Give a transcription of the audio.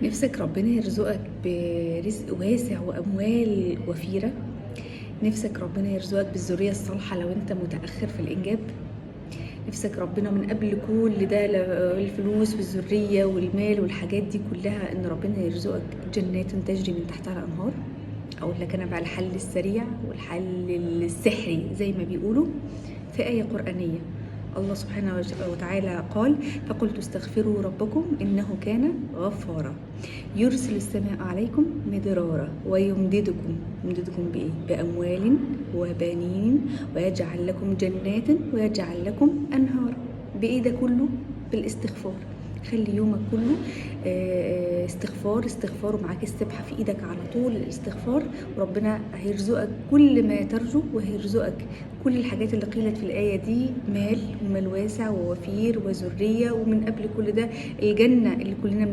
نفسك ربنا يرزقك برزق واسع وأموال وفيرة. نفسك ربنا يرزقك بالذرية الصالحة لو انت متأخر في الإنجاب. نفسك ربنا من قبل كل ده الفلوس والذرية والمال والحاجات دي كلها ان ربنا يرزقك جنات تجري من تحتها الأنهار. أقول لك أنا بقى الحل السريع والحل السحري زي ما بيقولوا في آية قرآنية. الله سبحانه وتعالى قال: فقلت استغفروا ربكم إنه كان غفارا يرسل السماء عليكم مدرارا يمددكم بإيه؟ بأموال وبنين ويجعل لكم جنات ويجعل لكم أنهارا. بإيه ده كله؟ بالاستغفار. خلي يومك كله استغفار استغفار، ومعاك السبحة في ايدك على طول الاستغفار، وربنا هيرزقك كل ما ترجو، وهيرزقك كل الحاجات اللي قيلت في الآية دي: مال ومال واسع ووفير وذرية، ومن قبل كل ده الجنة اللي كلنا